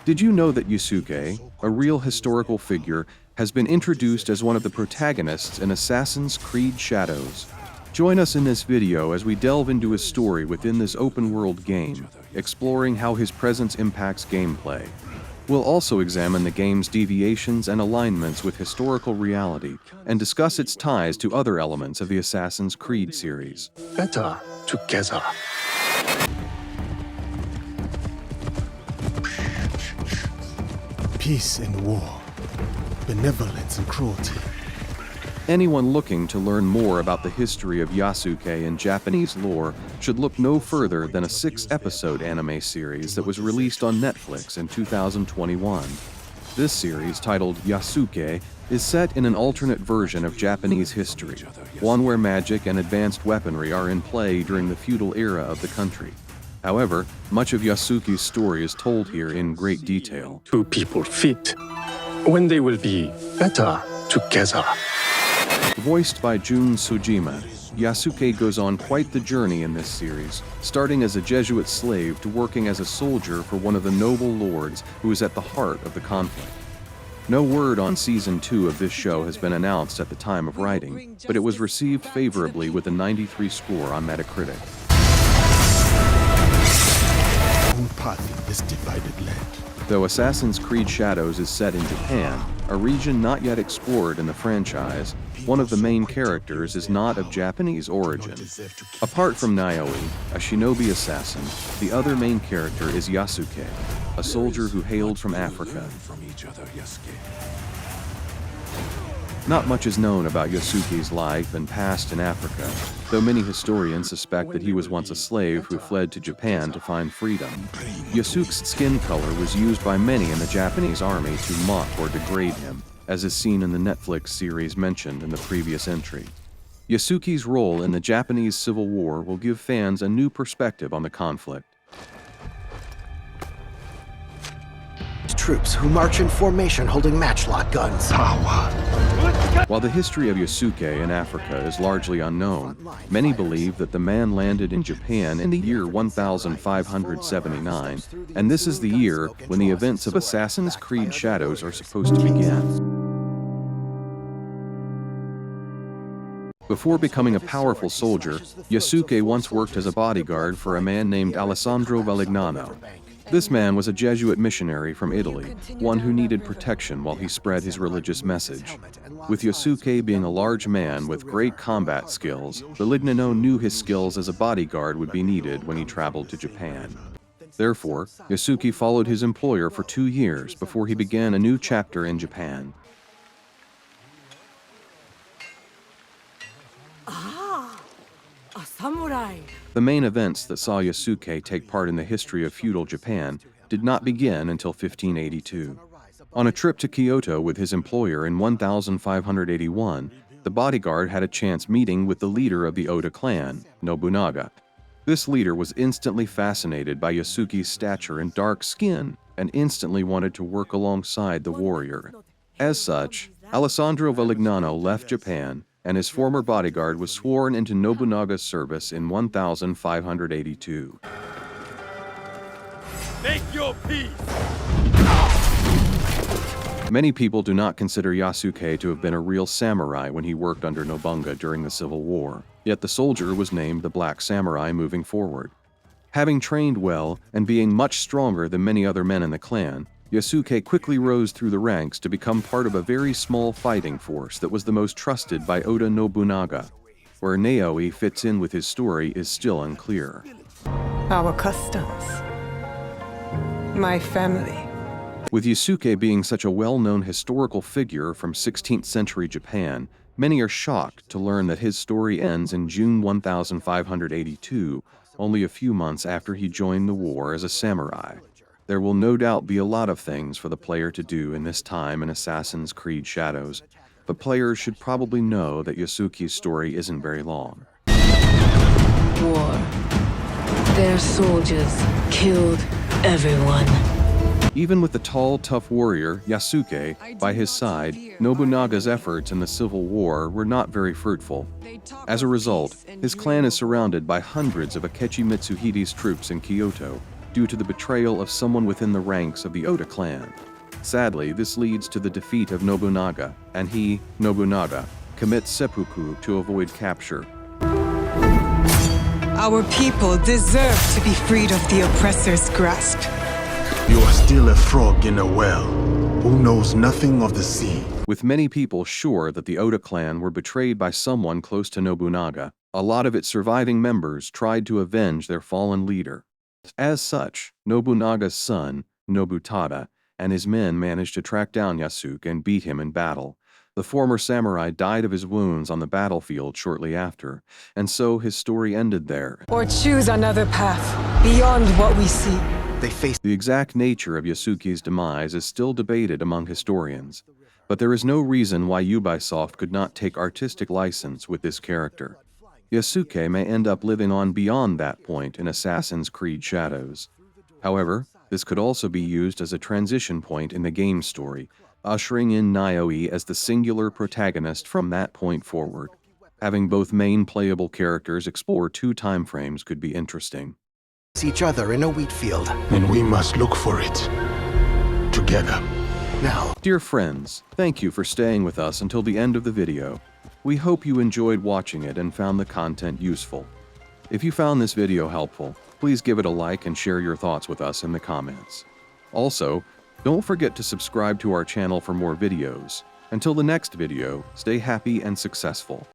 Did you know that Yasuke, a real historical figure, has been introduced as one of the protagonists in Assassin's Creed Shadows? Join us in this video as we delve into his story within this open-world game, exploring how his presence impacts gameplay. We'll also examine the game's deviations and alignments with historical reality, and discuss its ties to other elements of the Assassin's Creed series. Better together. Peace and war, benevolence and cruelty. Anyone looking to learn more about the history of Yasuke in Japanese lore should look no further than a 6-episode anime series that was released on Netflix in 2021. This series, titled Yasuke, is set in an alternate version of Japanese history, one where magic and advanced weaponry are in play during the feudal era of the country. However, much of Yasuke's story is told here in great detail. Two people fit when they will be better together. Voiced by Jun Sojima, Yasuke goes on quite the journey in this series, starting as a Jesuit slave to working as a soldier for one of the noble lords who is at the heart of the conflict. No word on Season 2 of this show has been announced at the time of writing, but it was received favorably with a 93 score on Metacritic. Own path in this divided land. Though Assassin's Creed Shadows is set in Japan, a region not yet explored in the franchise, one of the main characters is not of Japanese origin. Apart from Naoi, a shinobi assassin, the other main character is Yasuke, a soldier who hailed from Africa. Not much is known about Yasuke's life and past in Africa, though many historians suspect that he was once a slave who fled to Japan to find freedom. Yasuke's skin color was used by many in the Japanese army to mock or degrade him, as is seen in the Netflix series mentioned in the previous entry. Yasuke's role in the Japanese Civil War will give fans a new perspective on the conflict. Troops who march in formation holding matchlock guns. Power. While the history of Yasuke in Africa is largely unknown, many believe that the man landed in Japan in the year 1579, and this is the year when the events of Assassin's Creed Shadows are supposed to begin. Before becoming a powerful soldier, Yasuke once worked as a bodyguard for a man named Alessandro Valignano. This man was a Jesuit missionary from Italy, one who needed protection while he spread his religious message. With Yasuke being a large man with great combat skills, Valignano knew his skills as a bodyguard would be needed when he traveled to Japan. Therefore, Yasuke followed his employer for 2 years before he began a new chapter in Japan. A samurai! The main events that saw Yasuke take part in the history of feudal Japan did not begin until 1582. On a trip to Kyoto with his employer in 1581, the bodyguard had a chance meeting with the leader of the Oda clan, Nobunaga. This leader was instantly fascinated by Yasuke's stature and dark skin, and instantly wanted to work alongside the warrior. As such, Alessandro Valignano left Japan, and his former bodyguard was sworn into Nobunaga's service in 1582. Make your peace! Many people do not consider Yasuke to have been a real samurai when he worked under Nobunaga during the Civil War, yet the soldier was named the Black Samurai moving forward. Having trained well and being much stronger than many other men in the clan, Yasuke quickly rose through the ranks to become part of a very small fighting force that was the most trusted by Oda Nobunaga. Where Naoi fits in with his story is still unclear. Our customs. My family. With Yasuke being such a well-known historical figure from 16th century Japan, many are shocked to learn that his story ends in June 1582, only a few months after he joined the war as a samurai. There will no doubt be a lot of things for the player to do in this time in Assassin's Creed Shadows, but players should probably know that Yasuke's story isn't very long. War. Their soldiers killed everyone. Even with the tall, tough warrior, Yasuke, by his side, Nobunaga's efforts in the Civil War were not very fruitful. As a result, his clan is surrounded by hundreds of Akechi Mitsuhide's troops in Kyoto, due to the betrayal of someone within the ranks of the Oda clan. Sadly, this leads to the defeat of Nobunaga, and he, Nobunaga, commits seppuku to avoid capture. Our people deserve to be freed of the oppressor's grasp. You are still a frog in a well, who knows nothing of the sea. With many people sure that the Oda clan were betrayed by someone close to Nobunaga, a lot of its surviving members tried to avenge their fallen leader. As such, Nobunaga's son, Nobutada, and his men managed to track down Yasuke and beat him in battle. The former samurai died of his wounds on the battlefield shortly after, and so his story ended there. Or choose another path, beyond what we see. They face The exact nature of Yasuke's demise is still debated among historians, but there is no reason why Ubisoft could not take artistic license with this character. Yasuke may end up living on beyond that point in Assassin's Creed Shadows. However, this could also be used as a transition point in the game story, ushering in Naoi as the singular protagonist from that point forward. Having both main playable characters explore two timeframes could be interesting. each other in a wheat field. And we must look for it. Together. Now, Dear friends, thank you for staying with us until the end of the video. We hope you enjoyed watching it and found the content useful. If you found this video helpful, please give it a like and share your thoughts with us in the comments. Also, don't forget to subscribe to our channel for more videos. Until the next video, stay happy and successful.